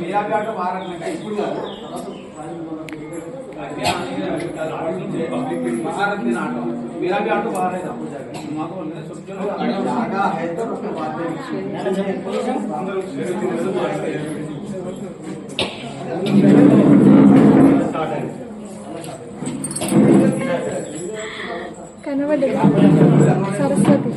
मेरा भी ऑटो बाहर रखने का स्कूल पब्लिक बाहर रखने ऑटो मेरा भी ऑटो बाहर है जगह है तो उसके बाद కనబడదు సరస్వతి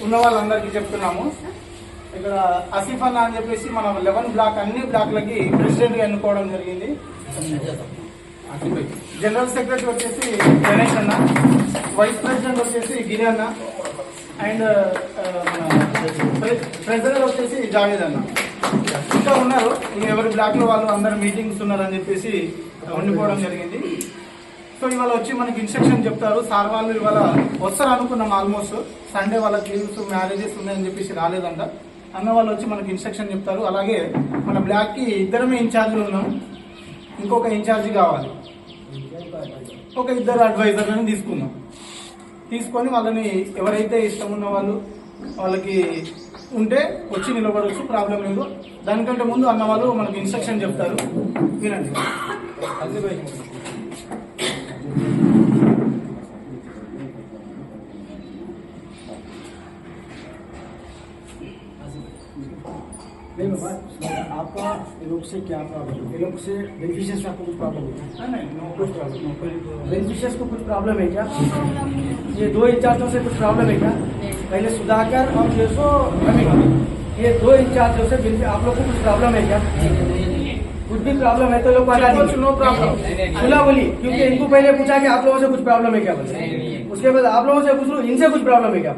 ఉన్న వాళ్ళందరికీ చెప్తున్నాము. ఇక్కడ ఆసిఫ్ అన్న అని చెప్పేసి మనం 11 బ్లాక్ అన్ని బ్లాక్లకి ప్రెసిడెంట్ గా ఎన్నుకోవడం జరిగింది. జనరల్ సెక్రటరీ వచ్చేసి గణేష్ అన్న, వైస్ ప్రెసిడెంట్ వచ్చేసి గిరి అన్న, అండ్ ట్రెజరర్ వచ్చేసి జావేద్ అన్న. ఇంకా ఉన్నారు, ఎవరి బ్లాక్ లో వాళ్ళు అందరు మీటింగ్స్ ఉన్నారని చెప్పేసి ఉండిపోవడం జరిగింది. సో ఇవాళ వచ్చి మనకి ఇన్స్ట్రక్షన్ చెప్తారు. సార్ వాళ్ళు ఇవాళ వస్తారు అనుకున్నాం. ఆల్మోస్ట్ సండే వాళ్ళకి లీవ్స్ మ్యారేజెస్ ఉన్నాయని చెప్పేసి రాలేదంట. అన్న వాళ్ళు వచ్చి మనకి ఇన్స్ట్రక్షన్ చెప్తారు. అలాగే మన బ్లాక్ కి ఇద్దరమే ఇన్ఛార్జీలు ఉన్నాం, ఇంకొక ఇన్ఛార్జి కావాలి, ఒక ఇద్దరు అడ్వైజర్లను తీసుకుందాం. తీసుకొని వాళ్ళని ఎవరైతే ఇష్టం ఉన్న వాళ్ళకి ఉంటే వచ్చి నిలబడవచ్చు, ప్రాబ్లం లేదు. దానికంటే ముందు అన్న వాళ్ళు మనకి ఇన్స్ట్రక్షన్ చెప్తారు, వినండి. आपका लोग से क्या प्रॉब्लम है? लोग से बेनिफिशियर्स आपको कुछ प्रॉब्लम है? बेनिफिशियर्स को कुछ प्रॉब्लम है क्या? ये दो इंचार्जों से कुछ प्रॉब्लम है क्या? पहले सुधाकर और जो सो रवि, ये दो इंचार्जों से आप लोग को कुछ प्रॉब्लम है क्या? कुछ भी प्रॉब्लम है तो लोग बता दीजिए, नो प्रॉब्लम, खुला बोली, क्योंकि इनको पहले पूछा कि आप लोगों से कुछ प्रॉब्लम है क्या बोले, उसके बाद आप लोगों से पूछ लो इनसे कुछ प्रॉब्लम है क्या?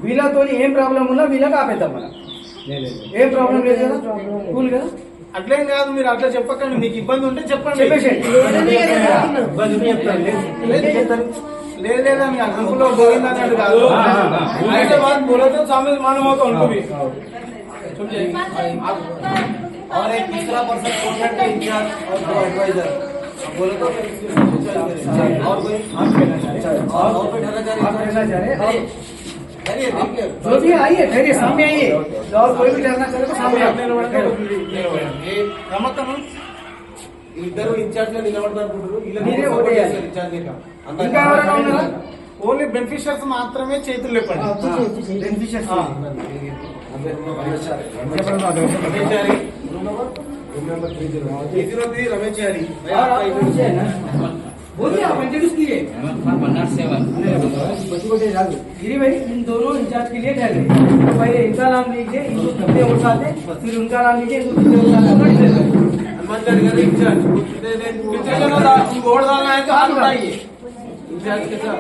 వీళ్ళ తోని ఏం ప్రాబ్లం ఉన్నా వీళ్ళకి ఆపేద్దాం మనం, ఏం ప్రాబ్లం లేదు కదా, కూల్ కదా. అట్లేం కాదు, మీరు అట్లా చెప్పకండి, మీకు ఇబ్బంది ఉంటే చెప్పండి. లేదా మీ అంకులో గోవింద అన్నట్టు కాదు, అయితే బాత్ బోలో तो सामने मालूम होगा उनको भी. और एक तीसरा पर्सन प्रोजेक्ट का इंचार्ज और दो एडवाइजर बोले तो और कोई आप कहना चाह रहे जो भी आइए, धैर्य सामने आइए, और कोई भी डरना चाहे तो सामने నమ్మకము ఇద్దరు ఇన్ఛార్జ్ గా నిలబడతారు. ఇంకా ఎవరైనా ఉన్నారా? ఓన్లీ బెనిఫిషియర్స్ మాత్రమే చేతులు లేపండి. బెనిఫిషియర్స్ రమేశారి बोलिए, आप इंट्रोड्यूस कीजिए. गिरी भाई, इन दोनों इंचार्ज के लिए ठहरे, तो पहले इनका नाम लीजिए, इनको कितने वोट आते, फिर उनका नाम लीजिए, इनको कितने वोट आते. हनुमान गाड़ी इंचार्ज कितने जनों का वोट डालना है तो हाथ उठाइए. इंचार्ज के साथ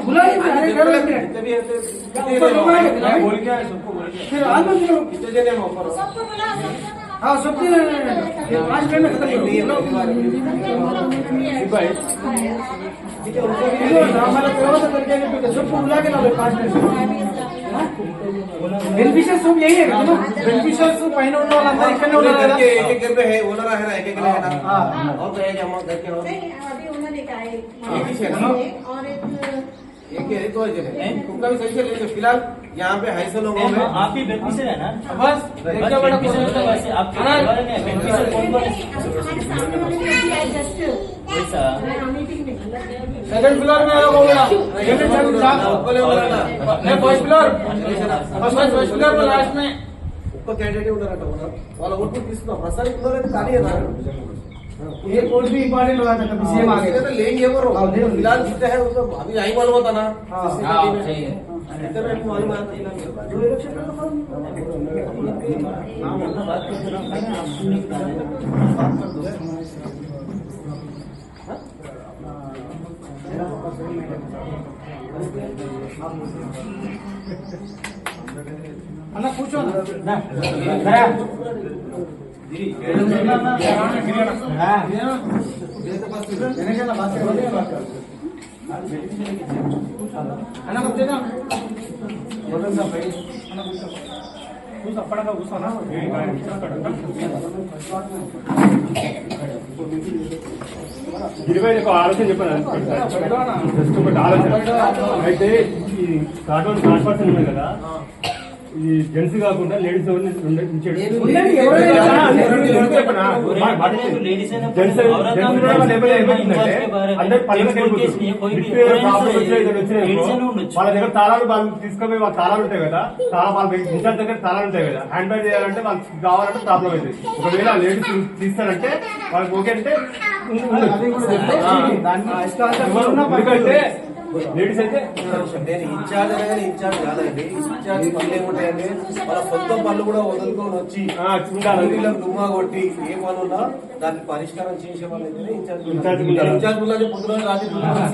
बुलाइए, कर लेते हैं. बोल क्या है सबको बोल क्या फिर आज में कितने जने हैं ऑफर हाँ सबके 5 मिनट में खत्म करो. हमारा व्यवस्था करके सबको बुला के ना 5 मिनट. बेनिफिशियर्स सब यही है ना, బెనిఫిషియర్స్ పైన ఉన్న వాళ్ళందరూ ఇక్కడనే ఉన్నారు కదా. एक घर पे है, ओनर है ना, एक एक है ना. और तो है क्या घर के और अभी उन्होंने कहा और एक है तो जगह उनका भी सही से ले लो. फिलहाल यहाँ पे 250 लोगों में आप ही बेनिफिशियर है ना? बस इतना बड़ा क्वेश्चन तो वैसे आप बेनिफिशियर कौन कौन है? जस्ट वैसा मीटिंग में सेकंड फ्लोर में लोग होगा बोले बोला ना फर्स्ट फ्लोर में लास्ट में ఒక్క క్యాండిడేట్ ఉన్నారట. వాళ్ళ ఓటు తీసుకున్నాం ప్రసాద్ ఉన్నారని ఖాళీ అన్నారు. ये कोई भी इंपॉर्टेंट होगा था कभी सेम आ गए. लेंगे वो फिलहाल जितना है उसका अभी आई मालूम होता ना. सही है. इतना मालूम आता जो इलेक्शन का అన్న కూర్చో అన్న కూర్చోదా కూర్చో అప్పడగా కూర్చోనా గిరిపై ఒక ఆలోచన చెప్పాను. జస్ట్ ఒకటి ఆలోచన అయితే ఈ కార్టూన్ ట్రాన్స్పర్సన్ ఉంది కదా, ఈ జెంట్స్ కాకుండా లేడీస్ వాళ్ళ దగ్గర తాళాలు వాళ్ళు తీసుకొని వాళ్ళ తాళాలు ఉంటాయి కదా, వాళ్ళ ఇన్ఛార్జ్ దగ్గర తాళాలు ఉంటాయి కదా, హ్యాండ్ బ్యాగ్ చేయాలంటే వాళ్ళకి కావాలంటే ప్రాబ్లం అవుతుంది. ఒకవేళ లేడీస్ తీస్తారంటే వాళ్ళకి ఓకే అంటే ఎందుకంటే లేడీస్ అయితే నేను ఇన్ఛార్జ్ అనగానే ఇన్ఛార్జ్ కాదండి. ఇన్ఛార్జ్ పనులు ఏముంటాయండి, వాళ్ళ సొంత పనులు కూడా వదులుకొని వచ్చి వీళ్ళకి దుమ్మా కొట్టి ఏ పనున్నా దానికి పరిష్కారం చేసే వాళ్ళు అయితేనే ఇన్ఛార్జ్. ఇన్ఛార్జ్ పొద్దున రాత్రి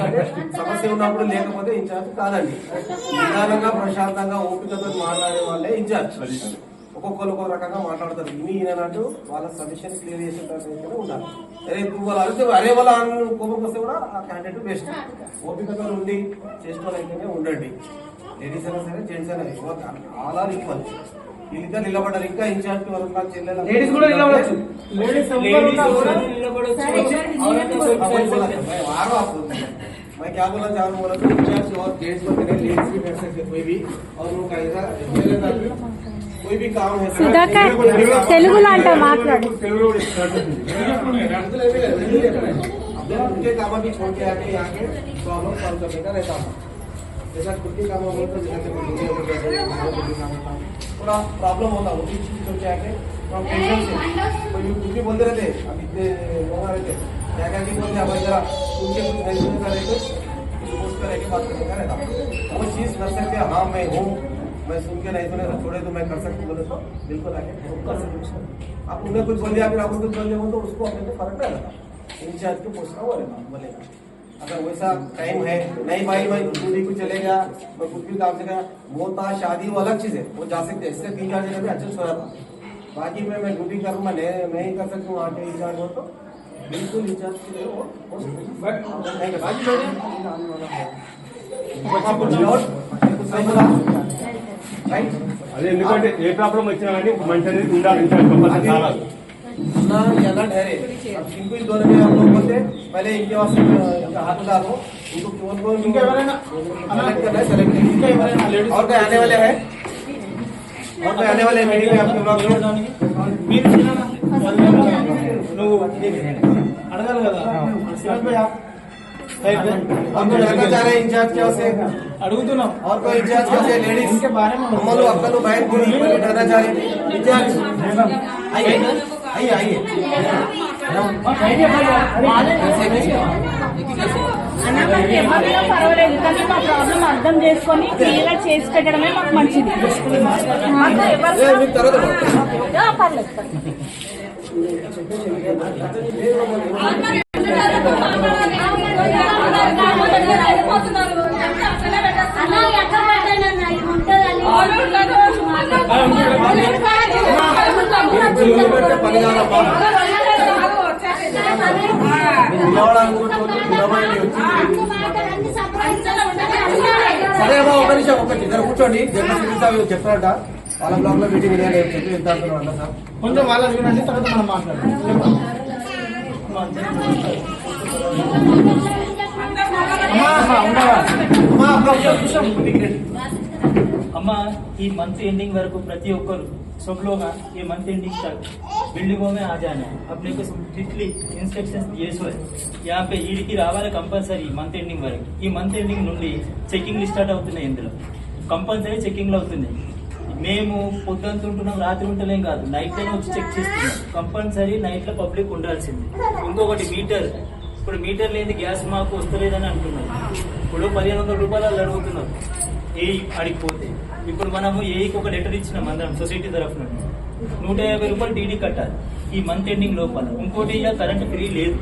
అంటే సమస్య ఉన్నప్పుడు లేకపోతే ఇన్ఛార్జ్ కాదండి. నిదానంగా ప్రశాంతంగా ఓపికతో మాట్లాడే వాళ్ళే ఇన్ఛార్జ్. ఒక్కొక్కరు ఒక్కొక్క రకంగా మాట్లాడతారు. ఇవి ఈయనట్టు వాళ్ళ సజెషన్ క్లియర్ చేసిన తర్వాత ఉండాలి. అరే వాళ్ళు అడిగితే అరే వాళ్ళ కోపం వస్తే కూడా ఆ క్యాండిడేట్ బెస్ట్. ఓపికతో ఉండి చేసుకోవాలైతేనే ఉండండి. లేడీస్ అయినా సరే జెంట్స్ అయినా ఆల్ ఆర్ ఈక్వల్. వీళ్ళిద్దరు నిలబడ్డారు. ఇంకా ఇన్ఛార్జ్ వరకు నాకు చెల్లెలు లేడీస్ కూడా నిలబడచ్చు. मैं मैं क्या बोला चाह रहा हूँ, इंचार्ज और जेंट्स में लेडीज भी बैठ सकते कोई भी, और वो कैसा कोई भी काम है సుధాకర్ తెలుగులో అంట మాట్లాడు. తెలుగులో కూడా స్టార్ట్ అవుతుంది. उनके काम भी छोड़ के आके यहाँ के प्रॉब्लम सॉल्व करने का रहता था। जैसा खुद के काम होता है, जैसे थोड़ा प्रॉब्लम होता है, उसी चीज छोड़ के आके हम टेंशन से कोई कुछ भी बोलते रहते, अब इतने लोग आ रहे थे क्या क्या नहीं बोलते, अब जरा उनके कुछ नहीं सुनने का रहते उसको लेके बात करने का रहता। वो चीज कर सकते हैं, हाँ मैं हूँ, मैं सुन के नहीं सुने छोड़े तो मैं कर सकती बोले तो बिल्कुल आके कर सकते। आप उन्हें कुछ बोल दिया, फिर आपको कुछ बोल दिया तो उसको अपने को फर्क नहीं रहता, इंचार्ज को पूछना वो रहता बोलेगा। अगर वैसा टाइम है नहीं भाई मैं ड्यूटी को चलेगा, मैं कुछ भी काम से गया, वो था शादी वो अलग चीज है, वो जा सकते हैं, इससे 3-4 जगह भी अच्छे से हो रहा था। बाकी में मैं ड्यूटी करूँ, मैं नहीं कर सकती हूँ, आके इंचार्ज हो तो बिल्कुल इंचार्ज के लिए वो हो सकती है। बट नहीं कर बाकी అదే ఎందుకంటే ఏ ప్రాబ్లం వచ్చినా కానీ మంచి అనేది ఉండాలి. కంపల్సరీ చాలా ना ज्यादा ठहरे। अब इनको इस दौरे में हम लोग बोलते पहले इनके वास्ते इनका हाथ डालो, इनको कौन कौन ఇంకా ఎవరైనా सेलेक्ट करना है, सेलेक्ट ఇంకా ఎవరైనా లేడీస్ और कोई आने वाले हैं, और कोई आने वाले मीटिंग में आपके ब्लॉक में మీరు నువ్వు అడగాలి కదా శివన్ భయ్య हम तो लड़का चाह रहे हैं इंचार्ज क्या से, అడుగుతున్నాం. और कोई इंचार्ज क्या से लेडीज ఇంకా బాగానే ఉంది. हम लोग अपना लोग बाहर पूरी करना चाह रहे हैं। इंचार्ज आइए आइए आइए అన్న మాకు ఎవరిలో పర్వాలేదు, కానీ మా ప్రాబ్లం అర్థం చేసుకొని క్లియర్ చేసి పెట్టడమే మాకు మంచిది. మాకు ఎవరు మీకు తర్వాత పర్లేదు పని కావాలమ్మా సరే అమ్మా ఒక నిమిషం ఒకటి ఇద్దరు కూర్చోండి. జగన్ సార్ చెప్తారట వాళ్ళ బ్లాక్ లో మీటింగ్ చెప్పి ఎంత అంటున్నారు సార్, కొంచెం వాళ్ళ వినండి, తర్వాత మనం మాట్లాడదాం. अम्मा ये मंथ एंडिंग वరకు ప్రతి ఒక్కరు सब लोग ये मंथ एंडिंग तक बिल्डिंगों में आ जाना है. अपने को स्ट्रिक्टली इंस्ट्रक्शंस दिए सो है. यहाँ पे ఈడికి రావాలి కంపల్సరీ మంత్ ఎండింగ్ వరకు. ఈ మంత్ ఎండింగ్ నుండి చెకింగ్ స్టార్ట్ అవుతున్నాయి. ఇందులో కంపల్సరీ చెకింగ్లు అవుతున్నాయి. మేము పొద్దుంటున్నాం, రాత్రి ఉంటలేం కాదు, నైట్ టైం వచ్చి చెక్ చేస్తున్నాం. కంపల్సరీ నైట్ లో పబ్లిక్ ఉండాల్సింది. ఇంకొకటి మీటర్, ఇప్పుడు మీటర్ లేని గ్యాస్ మాకు వస్తలేదని అంటున్నారు. ఇప్పుడు 1500 రూపాయలు అడుగుతున్నారు ఏ అడిగిపోతే. ఇప్పుడు మనము ఏకి ఒక లెటర్ ఇచ్చినాం అందరం సొసైటీ తరఫున 150 రూపాయలు డీడీ కట్టాలి ఈ మంత్ ఎండింగ్ లోపల. ఇంకోటి కరెంట్ ఫ్రీ లేదు.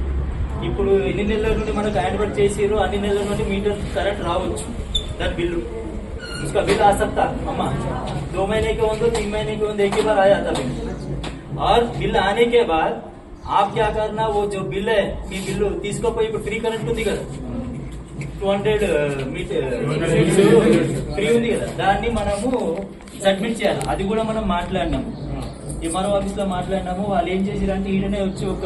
ఇప్పుడు ఎన్ని నెలల నుండి మనకు హ్యాండ్ చేసారు, అన్ని నెలల నుండి మీటర్ కరెంట్ రావచ్చు. దాని బిల్లు उसका बिल आ सकता अम्मा 2 महीने के होंगे 3 महीने के होंगे एक ही बार आ जाता बिल. और बिल आने के बाद आप क्या करना, वो जो बिल है ఈ బిల్లు తీసుకోపోయి ఇప్పుడు ఫ్రీ కరెంట్ ఉంది కదా 200 మీటర్ ఫ్రీ ఉంది కదా, దాన్ని మనము సబ్మిట్ చేయాలి. అది కూడా మనం మాట్లాడినాము, ఎంఆర్ఓ ఆఫీస్ లో మాట్లాడినాము. వాళ్ళు ఏం చేసారంటే ఈడనే వచ్చి ఒక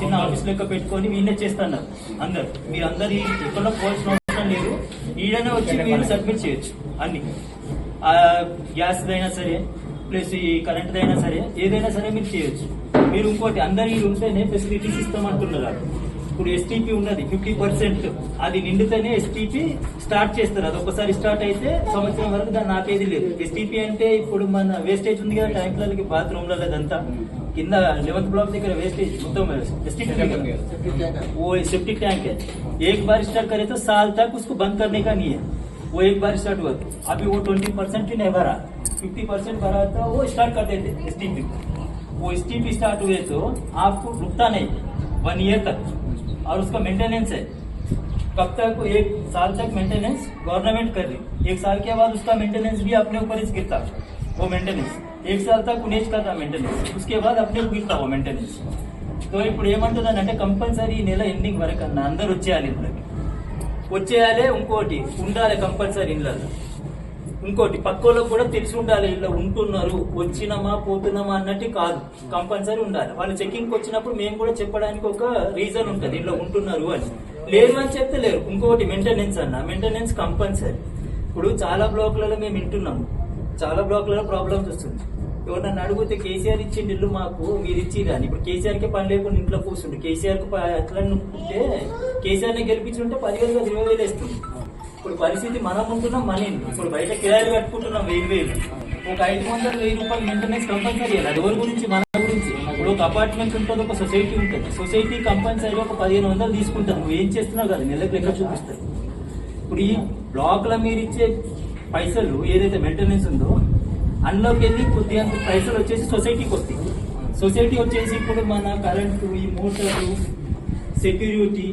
చిన్న ఆఫీస్ లెక్క పెట్టుకొని వీళ్ళే చేస్తున్నారు. అందరు మీరు అందరు ఎక్కడ పోవాల్సిన అవసరం లేదు, ఈడనే వచ్చి మీరు సబ్మిట్ చేయొచ్చు. అన్ని గ్యాస్ అయినా సరే ప్లస్ ఈ కరెంట్ అయినా సరే ఏదైనా సరే మీరు చేయొచ్చు. మీరు ఇంకోటి అందరు ఈ ఉంటేనే ఫెసిలిటీస్ ఇస్తామంటున్నారు. ఇప్పుడు ఎస్టీపీ ఉన్నది 50%, అది నిండితేనే ఎస్టీపీ స్టార్ట్ చేస్తారు. అది ఒకసారి స్టార్ట్ అయితే సంవత్సరం వరకు దాన్ని ఆపేది లేదు. ఎస్టీపీ అంటే ఇప్పుడు మన వేస్టేజ్ ఉంది కదా ట్యాంకులకి, బాత్రూమ్లలో అదంతా కింద 11th ब्लॉक దగ్గర వేस्टेज మొత్తం वो सेप्टिक टैंक है. एक बार स्टार्ट करे तो साल तक उसको बंद करने का नहीं है. वो एक बार स्टार्ट हुआ अभी वो 20% ही नहीं भरा, 50% भरा था. वो स्टार्ट कर देते एसटीपी. वो एसटीपी स्टार्ट हुए तो आपको रुकता नहीं 1 ईयर तक. और उसका मेंटेनेंस है कब तक, 1 साल तक मेंटेनेंस गवर्नमेंट कर रही. 1 साल के बाद उसका मेंटेनेंस भी अपने ऊपर ही गिरता. वो मेंटेनेंस 1 साल तक उन्हें कर रहा मेंटेनेंस, उसके बाद अपने गिरता वो मेंटेनेंस. तो ఇప్పుడు ఏమంటుందంటే కంపల్సరీ నెల ఎండింగ్ వరకు అన్న అందరు వచ్చేయాలి. వచ్చేయాలి. ఇంకోటి ఉండాలి కంపల్సరీ ఇళ్ళలో. ఇంకోటి పక్కోళ్ళకు కూడా తెలిసి ఉండాలి ఇలా ఉంటున్నారు, వచ్చినామా పోతున్నామా అన్నట్టు కాదు, కంపల్సరీ ఉండాలి. వాళ్ళు చెకింగ్ వచ్చినప్పుడు మేము కూడా చెప్పడానికి ఒక రీజన్ ఉంటుంది ఇలా ఉంటున్నారు అని. లేదు అని చెప్తే లేరు. ఇంకొకటి మెయింటెనెన్స్ అన్న, మెయింటెనెన్స్ కంపల్సరీ. ఇప్పుడు చాలా బ్లాక్లలో మేము వింటున్నాము, చాలా బ్లాక్లలో ప్రాబ్లమ్స్ వస్తుంది. ఎవరన్నా అడిగితే కేసీఆర్ ఇచ్చిండి ఇల్లు మాకు, మీరు ఇచ్చిరని. ఇప్పుడు కేసీఆర్ కి పని లేకుండా ఇంట్లో కూర్చుండు. కేసీఆర్ కు ఎట్లా అనుకుంటే కేసీఆర్ ని గెలిపించుంటే 10,000 కాదు 20,000 వేస్తుంది. ఇప్పుడు పరిస్థితి మనం ఉంటున్నాం, మన ఇల్లు. ఇప్పుడు బయట కిరాయిలు కట్టుకుంటున్నాం 1,000. ఒక 500, 1,000 రూపాయలు మెయింటెనెన్స్ కంపల్సరీ. అది ఎవరి గురించి? మన గురించి. ఇప్పుడు ఒక అపార్ట్మెంట్ ఉంటుంది, ఒక సొసైటీ ఉంటుంది. సొసైటీ కంపల్సరీ ఒక 1,500 తీసుకుంటారు. నువ్వు ఏం చేస్తున్నావు కదా, నెలకు లెక్క చూపిస్తారు. ఇప్పుడు ఈ బ్లాక్ల మీరు ఇచ్చే పైసలు ఏదైతే మెయింటెనెన్స్ ఉందో అందులోకి వెళ్ళి కొద్దిగా పైసలు వచ్చేసి సొసైటీకి వస్తాయి. సొసైటీ వచ్చేసి ఇప్పుడు మన కరెంటు, ఈ మోటార్లు, సెక్యూరిటీ,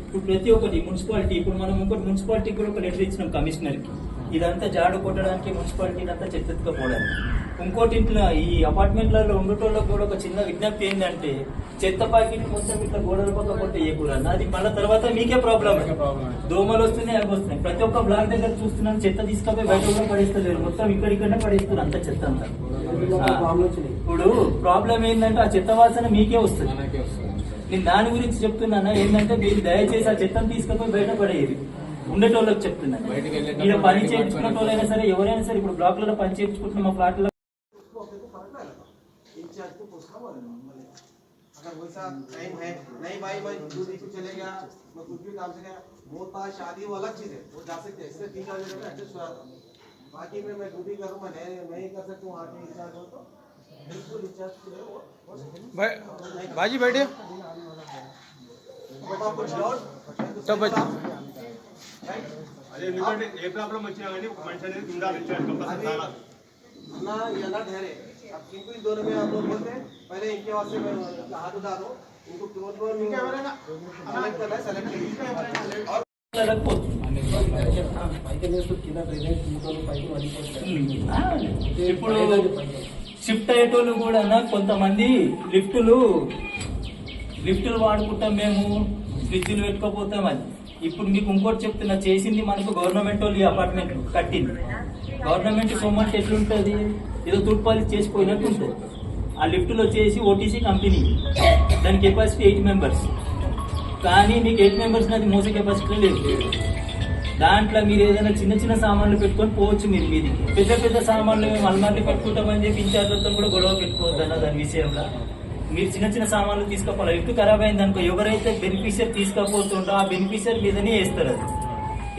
ఇప్పుడు ప్రతి ఒక్కటి మున్సిపాలిటీ. ఇప్పుడు మనం ఇంకోటి మున్సిపాలిటీకి కూడా ఒక లెటర్ ఇచ్చినాం కమిషనర్కి. ఇదంతా జాడు కొట్టడానికి, మున్సిపాలిటీ ఇదంతా చెత్తెత్తుకపోవడానికి. ఇంకోటి ఇంట్లో ఈ అపార్ట్మెంట్లలో ఉండేటోళ్ళకి కూడా ఒక చిన్న విజ్ఞప్తి ఏంటంటే చెత్త ప్యాకెట్ మొత్తం ఇట్లా గోడల పక్క కొట్టే వేయకూడదు. అది మళ్ళీ తర్వాత మీకే ప్రాబ్లం. దోమలు వస్తున్నాయి, అవి వస్తున్నాయి. ప్రతి ఒక్క బ్లాక్ దగ్గర చూస్తున్నాను చెత్త తీసుకపోయి బయట కూడా పడేస్తలేరు, మొత్తం ఇక్కడిక్కడనే పడేస్తారు అంత చెత్త అంతా. ఇప్పుడు ప్రాబ్లం ఏంటంటే ఆ చెత్త వాసన మీకే వస్తుంది. నేను దాని గురించి చెప్తున్నాను ఏంటంటే మీరు దయచేసి ఆ చెత్తను తీసుకపోయి బయట పడేది ఉండేటోళ్ళకి చెప్తున్నాను. ఇక్కడ పని చేయించుకున్న వాళ్ళైనా సరే, ఎవరైనా సరే, ఇప్పుడు బ్లాక్లలో పని చేయించుకుంటున్న మా ఫ్లాట్లో अगर वैसा टाइम है नहीं भाई मैं दूसरी को चले गया, मैं कुछ भी काम से गया, वो था शादी वो अलग चीज है, वो जा सकते हैं। इससे 3-4 जगह में एडजस्ट हुआ था। बाकी में मैं ड्यूटी करूँ, मैं नहीं कर सकता हूँ। आके इंचार्ज हो तो बिल्कुल इंचार्ज बाजी बैठे कुछ डाउट तब అదే ఎందుకంటే ఏ ప్రాబ్లం వచ్చినా కానీ ఒక మనిషి అనేది ఉండాలి. ना ये अलर्ट है रे। अब किनको इस दोनों में आप लोग बोलते हैं पहले इनके वास्ते मैं हाथ उठा दो, इनको क्लोज सेलेक्ट करना है, सेलेक्ट कीजिए। और ఇప్పుడు షిఫ్ట్ అయ్యేటోళ్ళు కూడా కొంతమంది లిఫ్టులు వాడుకుంటాం, మేము ఫ్రిడ్జ్లు పెట్టుకోపోతాం. అది ఇప్పుడు మీకు ఇంకోటి చెప్తున్నా, చేసింది మనకు గవర్నమెంట్ వాళ్ళు ఈ అపార్ట్మెంట్ కట్టింది. గవర్నమెంట్ సొమ్మంటే ఎట్లుంటుంది, ఏదో తుడ్పాలి చేసిపోయినట్టు ఉంటుంది. ఆ లిఫ్టులు వచ్చేసి ఓటీసీ కంపెనీ, దాని కెపాసిటీ 8 మెంబర్స్. కానీ మీకు 8 మెంబర్స్ అది మోసే కెపాసిటీ లేదు. దాంట్లో మీరు ఏదైనా చిన్న చిన్న సామాన్లు పెట్టుకొని పోవచ్చు. మీరు మీదికి పెద్ద సామాన్లు మేము అల్మార్లు పెట్టుకుంటామని చెప్పి ఇన్ఛార్జ్లతో కూడా గొడవ పెట్టుకోవద్దు అన్న దాని విషయంలో. మీరు చిన్న సామాన్లు తీసుకోవాలి. లిఫ్ట్ ఖరాబ్ అయింది అనుకో, ఎవరైతే బెనిఫిషియర్ తీసుకోపోతుండో ఆ బెనిఫిషియర్ మీదనే వేస్తారు. అది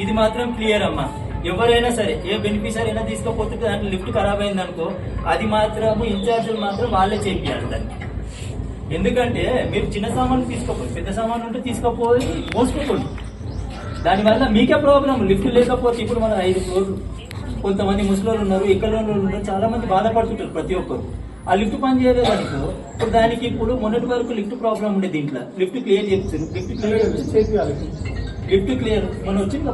ఇది మాత్రం క్లియర్ అమ్మా. ఎవరైనా సరే ఏ బెనిఫిషియర్ అయినా తీసుకోపోతుంటే దాంట్లో లిఫ్ట్ ఖరాబ్ అయింది అనుకో, అది మాత్రం ఇన్ఛార్జీలు మాత్రం వాళ్ళే చేయాలి దాన్ని. ఎందుకంటే మీరు చిన్న సామాన్లు తీసుకోపోయి, పెద్ద సామాన్లు ఉంటే తీసుకోపోయి మోసుకోకూడదు. దానివల్ల మీకే ప్రాబ్లం. లిఫ్ట్ లేకపోతే ఇప్పుడు మన 5 ఫ్లోర్లు, కొంతమంది ముసలోళ్ళు ఉన్నారు, ఎక్కడ ఉన్నారు, చాలా మంది బాధపడుతుంటారు ప్రతి ఒక్కరు. ఆ లిఫ్ట్ పని చేయలేదు అనుకో, ఇప్పుడు దానికి ఇప్పుడు మొన్నటి వరకు లిఫ్ట్ ప్రాబ్లం ఉండే, దీంట్లో లిఫ్ట్ క్లియర్ చేస్తారు. లిఫ్ట్ క్లియర్ మనం వచ్చింది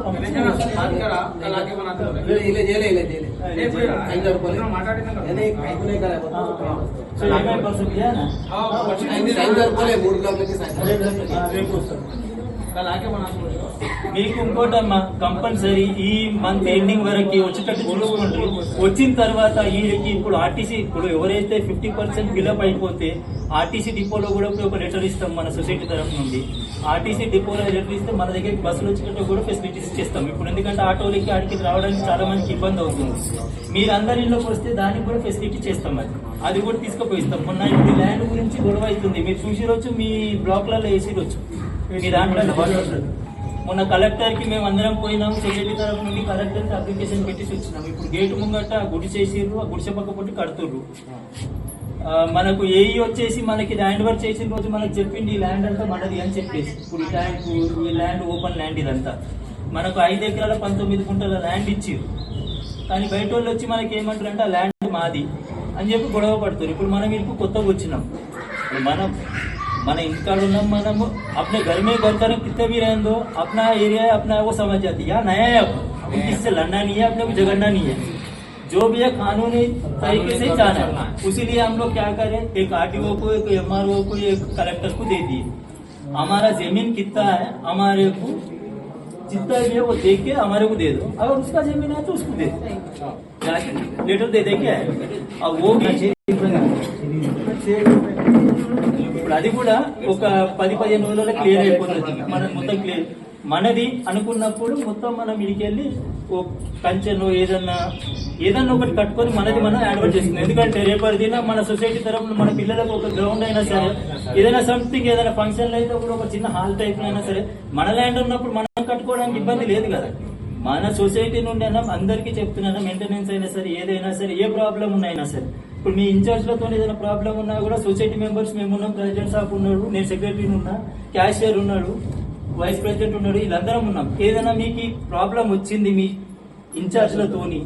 మీకు ఇంకోటమ్మా, కంపల్సరీ ఈ మంత్ ఎండింగ్ వరకు వచ్చేటట్టు చూసుకోండి. వచ్చిన తర్వాత వీళ్ళకి ఇప్పుడు ఆర్టీసీ, ఇప్పుడు ఎవరైతే 50% ఫిల్అప్ అయిపోతే ఆర్టీసీ డిపోలో కూడా ఒక లెటర్ ఇస్తాం మన సొసైటీ తరఫు నుండి. ఆర్టీసీ డిపోలో లెటర్ ఇస్తే మన దగ్గరికి బస్సులు వచ్చేటట్టు కూడా ఫెసిలిటీస్ ఇచ్చేస్తాం. ఇప్పుడు ఎందుకంటే ఆటోలకి ఆడికి రావడానికి చాలా మందికి ఇబ్బంది అవుతుంది. మీరు అందరిలోకి వస్తే దానికి కూడా ఫెసిలిటీ చేస్తాం. అది కూడా తీసుకుపోయిస్తాం. మొన్న ఇప్పుడు ల్యాండ్ గురించి గొడవ అవుతుంది, మీరు చూసిరొచ్చు, మీ బ్లాక్లలో వేసిరొచ్చు, మీ దాంట్లో. మొన్న కలెక్టర్ కి మేము అందరం పోయినాము, సొసైటీ తరఫు నుండి కలెక్టర్ కి అప్లికేషన్ పెట్టేసి వచ్చినాము. ఇప్పుడు గేటు ముంగట గుడిసేసిర్రు, ఆ గుడిసె పక్క పొట్టి కడుతుర్రు. మనకు ఏఈ వచ్చేసి మనకి ల్యాండ్ వర్క్ చేసిన రోజు మనకు చెప్పింది ఈ ల్యాండ్ అంతా మనది అని చెప్పేసి. ఇప్పుడు ఈ ల్యాండ్ ఓపెన్ ల్యాండ్ ఇదంతా మనకు 5 ఎకరాల 19 గుంటల ల్యాండ్ ఇచ్చిర్రు. కానీ బయట వాళ్ళు వచ్చి మనకి ఏమంటారు అంటే ఆ ల్యాండ్ మాది అని చెప్పి గొడవ పడుతారు. ఇప్పుడు మనం ఇప్పుడు కొత్తగా వచ్చినాం, మన इंस्टाल हम अपने घर में घर करें कितने भी रहें दो, अपना एरिया है अपना वो समझ जाती है। यहाँ नया है, अब किससे लड़ना नहीं है, अपने को झगड़ना नहीं है, जो भी है कानूनी तरीके से जाना है। उसीलिए हम लोग क्या करें, एक आरटीओ को, एक एमआरओ को, एक कलेक्टर को दे दिए। हमारा जमीन कितना है हमारे को जितना भी है वो देख के हमारे को दे दो, अगर उसका जमीन है तो उसको दे दो, लेटर दे दे के आए। अब वो भी ఇప్పుడు అది కూడా ఒక 10-15 రోజుల్లో క్లియర్ అయిపోతుంది. మనం మొత్తం క్లియర్ మనది అనుకున్నప్పుడు మొత్తం మనం ఇడికెళ్ళి ఓ కంచెను ఏదన్నా ఒకటి కట్టుకొని మనది మనం యాడ్వర్ట్ చేస్తుంది. ఎందుకంటే రేపటి దిన మన సొసైటీ తరఫున మన పిల్లలకు ఒక గ్రౌండ్ అయినా సరే, ఏదైనా సంథింగ్ ఏదైనా ఫంక్షన్ అయితే కూడా ఒక చిన్న హాల్ టైప్ అయినా సరే మన ల్యాండ్ ఉన్నప్పుడు మనం కట్టుకోవడానికి ఇబ్బంది లేదు కదా. మన సొసైటీ నుండి అయినా అందరికీ చెప్తున్నాను, మెయింటెనెన్స్ అయినా సరే, ఏదైనా సరే, ఏ ప్రాబ్లం ఉన్నాయినా సరే, ఇప్పుడు మీ ఇన్ఛార్జ్లతో ఏదైనా ప్రాబ్లం ఉన్నా కూడా సొసైటీ మెంబర్స్ మేము ఉన్నాం, ప్రెసిడెంట్ సాబ్ ఉన్నాడు, నేను సెక్రటరీ ఉన్నా, క్యాషియర్ ఉన్నాడు, వైస్ ప్రెసిడెంట్ ఉన్నాడు, వీళ్ళందరం ఉన్నాం. ఏదైనా మీకు ప్రాబ్లం వచ్చింది మీ ఇన్ఛార్జ్లతోని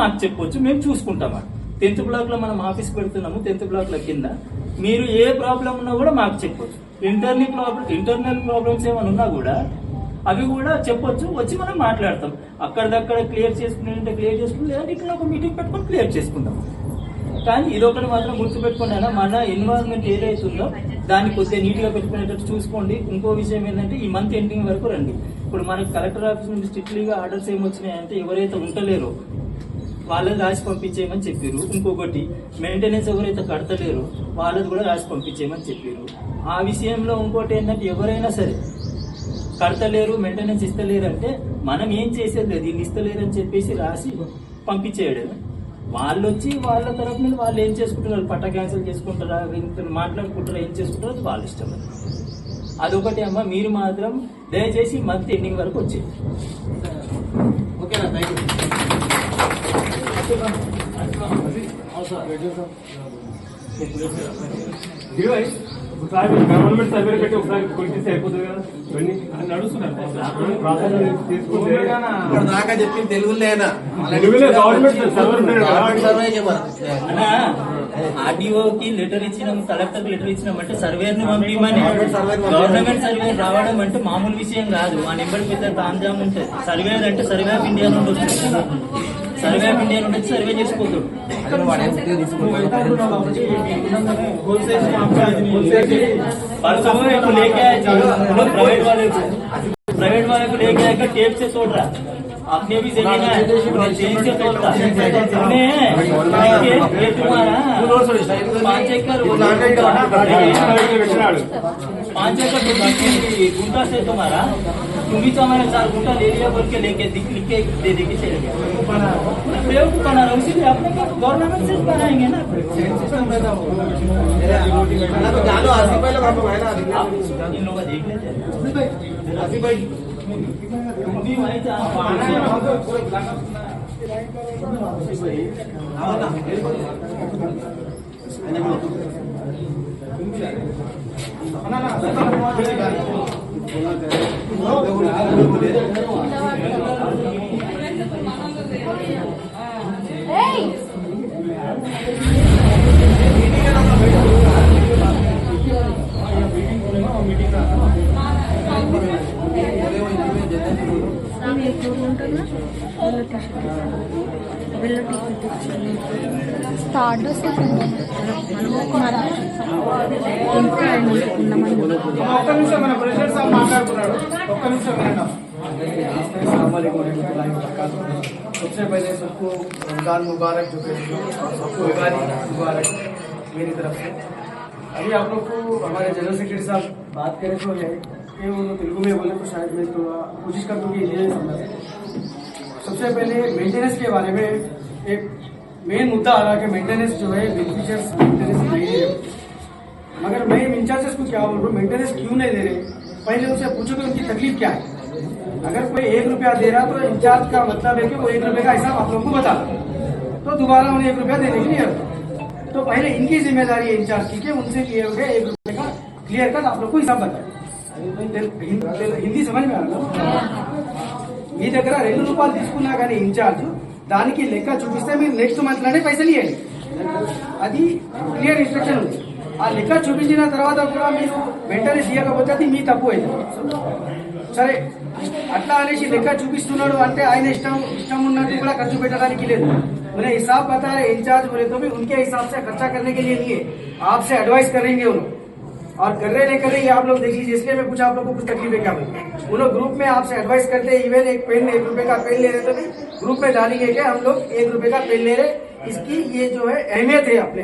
మాకు చెప్పొచ్చు, మేము చూసుకుంటాం. 10th బ్లాక్ లో మనం ఆఫీస్ పెడుతున్నాము, 10th బ్లాక్ లో కింద మీరు ఏ ప్రాబ్లం ఉన్నా కూడా మాకు చెప్పొచ్చు. ఇంటర్నల్ ప్రాబ్లమ్స్ ఏమైనా ఉన్నా కూడా అవి కూడా చెప్పొచ్చు, వచ్చి మనం మాట్లాడతాం. అక్కడిదక్కడ క్లియర్ చేసుకునే క్లియర్ చేసుకుని, లేదంటే ఇక్కడ ఒక మీటింగ్ పెట్టుకొని క్లియర్ చేసుకుంటాం. కానీ ఇదొకటి మాత్రం గుర్తుపెట్టుకోండి అన్న, మన ఎన్విరాన్మెంట్ ఏదైతుందో దాన్ని కొద్దిగా నీట్ గా పెట్టుకునేటట్టు చూసుకోండి. ఇంకో విషయం ఏంటంటే ఈ మంత్ ఎండింగ్ వరకు రండి. ఇప్పుడు మనకి కలెక్టర్ ఆఫీస్ నుండి స్ట్రిక్ట్లీగా ఆర్డర్స్ ఏమొచ్చినాయంటే ఎవరైతే ఉండలేరో వాళ్ళని రాసి పంపించేయమని చెప్పారు. ఇంకొకటి మెయింటెనెన్స్ ఎవరైతే కడతలేరో వాళ్ళది కూడా రాసి పంపించేయమని చెప్పారు. ఆ విషయంలో ఇంకోటి ఏంటంటే ఎవరైనా సరే కడతలేరు, మెయింటెనెన్స్ ఇస్తలేరు అంటే మనం ఏం చేసేది లేదు, దీన్ని ఇస్తలేరు అని చెప్పేసి రాసి పంపించేయడం. వాళ్ళు వచ్చి వాళ్ళ తరఫు నుండి వాళ్ళు ఏం చేసుకుంటున్నారు, పట్టా క్యాన్సిల్ చేసుకుంటారా, మాట్లాడుకుంటారా, ఏం చేసుకుంటారో అది వాళ్ళ ఇష్టం. అదొకటి అమ్మ, మీరు మాత్రం దయచేసి మంత్ ఎండింగ్ వరకు వచ్చేది. ఓకేనా? Thank you. ఒకసారి గవర్నమెంట్ సర్వే పెట్టి ఒకసారి కొలిస్తే అయిపోతుంది కదా. ఇవన్నీ నడుస్తున్నారు దాకా చెప్పింది తెలుగులేనా? గవర్నమెంట్ సర్వే చేయమని ఆర్డీఓకి లెటర్ ఇచ్చినాం, కలెక్టర్ లెటర్ ఇచ్చినాం అంటే సర్వేర్ పంపించమని. గవర్నమెంట్ సర్వే రావడం అంటే మామూలు విషయం కాదు. ఆ నెంబర్ పెద్ద తాంజాం ఉంటుంది. సర్వేర్ అంటే సర్వే ఆఫ్ ఇండియా నుండి వస్తుంది. సర్వే ఆఫ్ ఇండియా నుండి సర్వే చేసుకోవద్దు. प्राइवेट वाले को लेके आएगा टेप से तोड़ रहा, आपने भी जमीन है चेन से तोड़ता ये तुम्हारा 5 एकड़ 5 एकड़ गुंटा से तुम्हारा, तुम भी तो हमारा 4 गुंटा ले लिया बोल के लेके लिख के दे दे के चले गया। प्रयोग बना रहा इसीलिए आपने गवर्नमेंट से बनाएंगे ना। इन लोग देख लेते हैं तुम भी वहीं స్టార్ట్ ఒక్క నిమిషం మన ప్రెసిడెంట్ సార్ మాట్లాడుతున్నాడు, ఒక్క నిమిషం వినండి. सबसे पहले सबको रमजान मुबारक, जो सबको दिवाली मुबारक मेरी तरफ से। अभी आप लोग को हमारे जनरल सेक्रेटरी साहब बात करें तो है कि वो तेलुगु में बोले तो शायद मैं थोड़ा कोशिश कर दूँ कि ये समझा। सबसे पहले मेंटेनेंस के बारे में एक मेन मुद्दा आ रहा है कि मेंटेनेंस जो है बेनिफिशियर्स मेंटेनेंस नहीं दे रहे। मगर मैं इंचार्जेस को क्या बोल रहा हूँ, मेंटेनेंस क्यों नहीं दे रहे, पहले उनसे पूछो कि उनकी तकलीफ क्या है। अगर कोई 1 रुपया दे रहा तो इंचार्ज का मतलब है कि वो 1 रुपये का हिसाब आप लोगों को बता, तो दोबारा उन्हें 1 रुपया देने की नहीं है। तो पहले इनकी जिम्मेदारी है इंचार्ज की कि उनसे किए हुए 1 रुपये का क्लियर कट आप लोग को हिसाब बताए। हिंदी समझ में आ रहा, మీ దగ్గర 2 రూపాయలు తీసుకున్నా కానీ ఇన్ఛార్జ్ దానికి లెక్క చూపిస్తే మీరు నెక్స్ట్ మంత్ లోనే పైసలు ఇవ్వండి. అది క్లియర్ ఇన్స్ట్రక్షన్ ఉంది. ఆ లెక్క చూపించిన తర్వాత కూడా మీరు వెంటనే ఇవ్వకపోతే అది మీ తప్పు అయింది. సరే అట్లా అనేసి లెక్క చూపిస్తున్నాడు అంటే ఆయన ఇష్టం ఉన్నట్టు కూడా ఖర్చు పెట్టడానికి లేదు. उन्हें हिसाब बता रहे इंचार्ज बोले तो भी उनके हिसाब से खर्चा करने के लिए नहीं है, आपसे एडवाइस करेंगे उन्होंने। और कर रहे नहीं कर रहे ये आप लोग देख लीजिए, इसलिए मैं पूछा आप लोग को कुछ तकलीफ है क्या भाई। वो लोग ग्रुप में आपसे एडवाइस करते हैं, इवन एक पेन 1 रुपए का पेन ले रहे तो भी ग्रुप में डालेंगे क्या हम लोग 1 रुपए का पेन ले रहे। इसकी ये जो है अहमियत है अपने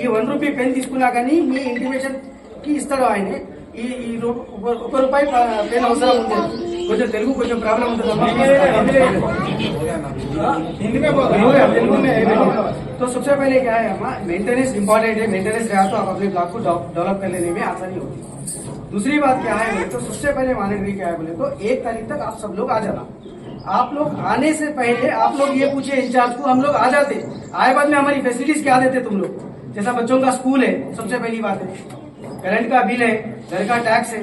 ये 1 రూపీ పెన్ తీసుకున్నా కానీ మీ ఇంటిమేషన్ కి ఇస్తాడు ఆయన ఈ 1 రూపాయి పెన్ అవసరం ఉంది కొంచెం తెలుగు కొంచెం ప్రాబ్లం ఉంటుంది हिंदी में बोल तेलुगु में तो सबसे पहले क्या है हमारा मेंटेनेंस इंपॉर्टेंट है। मेंटेनेंस रहा तो आप अपने ब्लॉक को डेवलप कर लेने में आसानी होगी। दूसरी बात क्या है बोले तो सबसे पहले मॉनिटरिंग क्या है बोले तो 1 तारीख तक आप सब लोग आ जाना। आप लोग आने से पहले आप लोग ये पूछे इंचार्ज को, हम लोग आ जाते, आए बाद में हमारी फैसिलिटीज क्या देते तुम लोग। जैसा बच्चों का स्कूल है, सबसे पहली बात है करंट का बिल है, घर का टैक्स है,